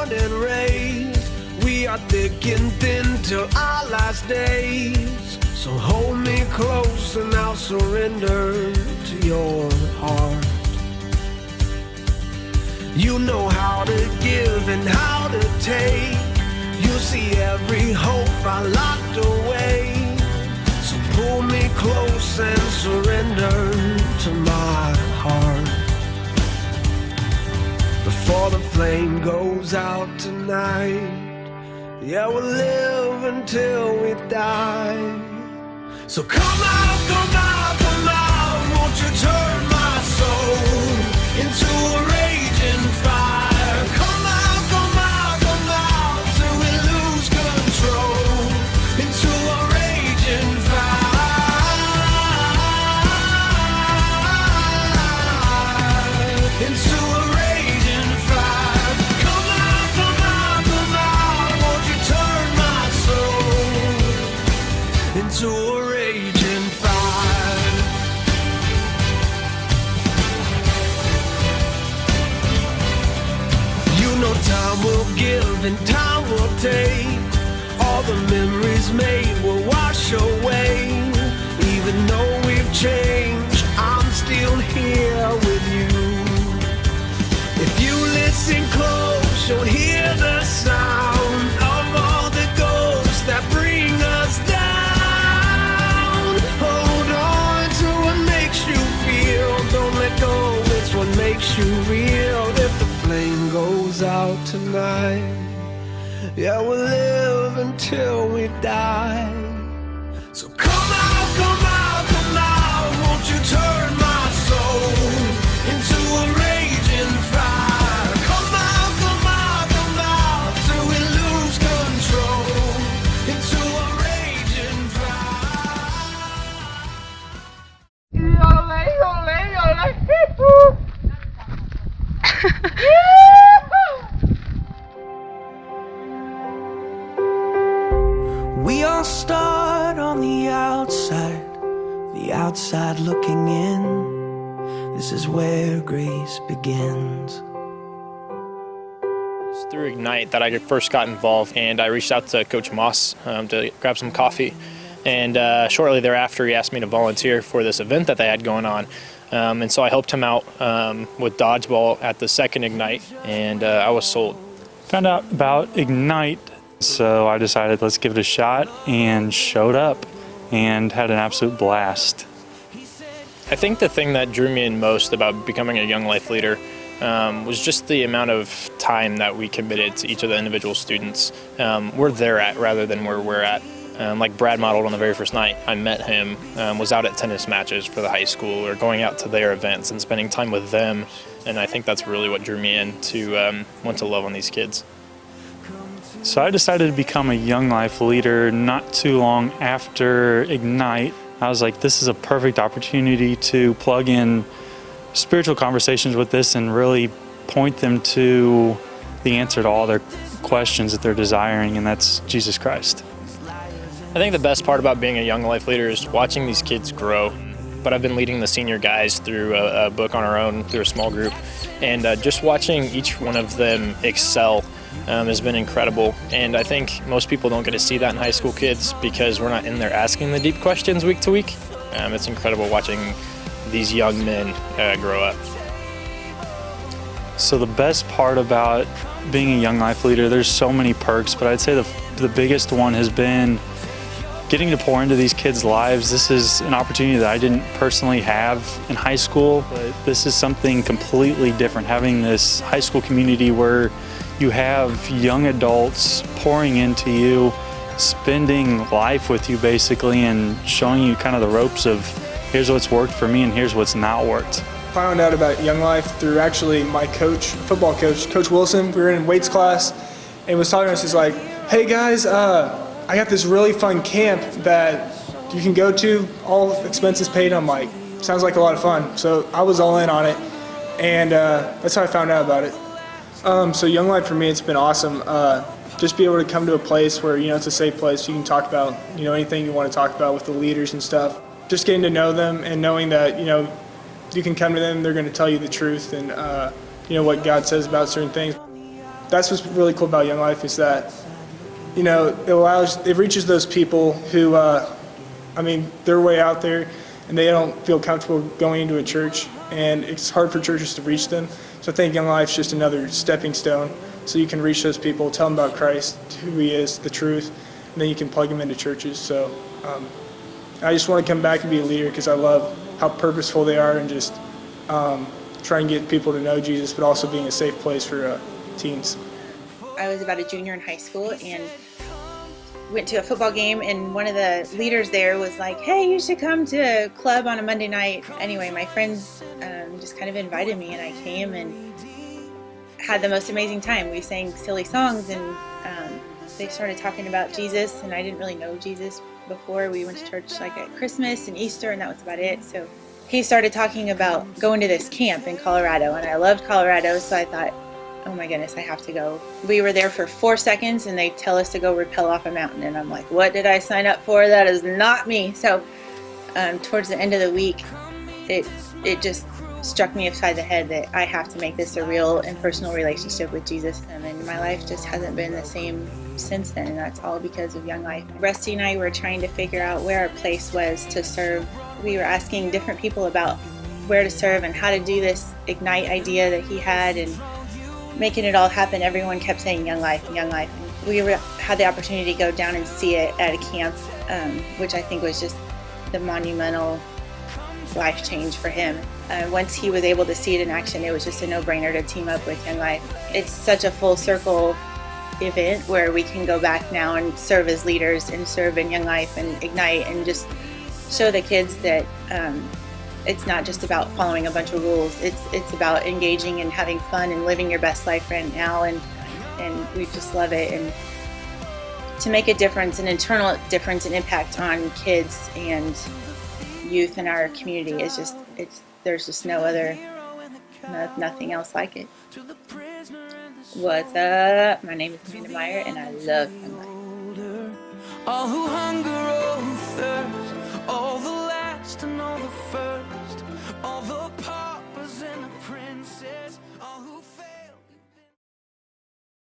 born and raised. We are thick and thin till our last days. So hold me close and I'll surrender to your heart. You know how to give and how to take. You see every hope I locked away. So pull me close and surrender to my heart. Before the flame goes out tonight, yeah, we'll live until we die. So come out, won't you turn my soul into a raging fire? Come out, till we lose control into a raging fire. Into a raging fire. Come out, won't you turn my soul into a raging fire. You know time will give and time will take. All the memories made will wash away. Even though we've changed, I'm still here with you. If you listen close, you'll hear the sound of all the ghosts that bring us down. Hold on to what makes you feel. Don't let go, it's what makes you real. If the flame goes out tonight, yeah, we'll live until we die. So come out, won't you turn my soul into a raging fire? Come out, till we lose control into a raging We all start on the outside looking in. This is where grace begins. It's through Ignite that I first got involved, and I reached out to Coach Moss to grab some coffee. And shortly thereafter, he asked me to volunteer for this event that they had going on. And so I helped him out with dodgeball at the second Ignite, and I was sold. Found out about Ignite, so I decided let's give it a shot, and showed up and had an absolute blast. I think the thing that drew me in most about becoming a Young Life leader was just the amount of time that we committed to each of the individual students. We're there at rather than where we're at. Like Brad modeled on the very first night, I met him, was out at tennis matches for the high school or going out to their events and spending time with them. And I think that's really what drew me in to want to love on these kids. So I decided to become a Young Life leader not too long after Ignite. I was like, this is a perfect opportunity to plug in spiritual conversations with this and really point them to the answer to all their questions that they're desiring, and that's Jesus Christ. I think the best part about being a Young Life leader is watching these kids grow. But I've been leading the senior guys through a book on our own, through a small group, and just watching each one of them excel has been incredible. And I think most people don't get to see that in high school kids because we're not in there asking the deep questions week to week. It's incredible watching these young men grow up. So the best part about being a Young Life leader, there's so many perks, but I'd say the biggest one has been getting to pour into these kids' lives. This is an opportunity that I didn't personally have in high school, but this is something completely different, having this high school community where you have young adults pouring into you, spending life with you basically, and showing you kind of the ropes of here's what's worked for me and here's what's not worked. Found out about Young Life through actually my coach, football coach, Coach Wilson. We were in weights class and was talking to us. He's like, hey guys, I got this really fun camp that you can go to, all expenses paid. I'm like, sounds like a lot of fun. So I was all in on it, and that's how I found out about it. So Young Life for me, it's been awesome. Just be able to come to a place where, it's a safe place. You can talk about, anything you want to talk about with the leaders and stuff. Just getting to know them and knowing that, you can come to them, they're going to tell you the truth and, what God says about certain things. that's what's really cool about Young Life is that, it reaches those people who, they're way out there and they don't feel comfortable going into a church, and it's hard for churches to reach them. So I think Young Life's just another stepping stone so you can reach those people, tell them about Christ, who he is, the truth, and then you can plug them into churches. So I just want to come back and be a leader because I love how purposeful they are and just try and get people to know Jesus, but also being a safe place for teens. I was about a junior in high school and went to a football game, and one of the leaders there was like, hey, you should come to club on a Monday night. Anyway, my friends just kind of invited me, and I came and had the most amazing time. We sang silly songs, and they started talking about Jesus, and I didn't really know Jesus before. We went to church like at Christmas and Easter, and that was about it. So he started talking about going to this camp in Colorado, and I loved Colorado, so I thought, oh my goodness, I have to go. We were there for 4 seconds and they tell us to go rappel off a mountain, and I'm like, what did I sign up for? That is not me. So towards the end of the week, it just struck me upside the head that I have to make this a real and personal relationship with Jesus. And my life just hasn't been the same since then, and that's all because of Young Life. Rusty and I were trying to figure out where our place was to serve. We were asking different people about where to serve and how to do this Ignite idea that he had, and making it all happen. Everyone kept saying Young Life and Young Life. And we had the opportunity to go down and see it at a camp, which I think was just the monumental life change for him. Once he was able to see it in action, it was just a no-brainer to team up with Young Life. It's such a full circle event where we can go back now and serve as leaders and serve in Young Life and Ignite and just show the kids that it's not just about following a bunch of rules. It's about engaging and having fun and living your best life right now, and we just love it. And to make a difference, an internal difference and impact on kids and youth in our community is just, there's just nothing else like it. What's up? My name is Amanda Meyer, and I love Young Life. All who hunger, all who thirst, all the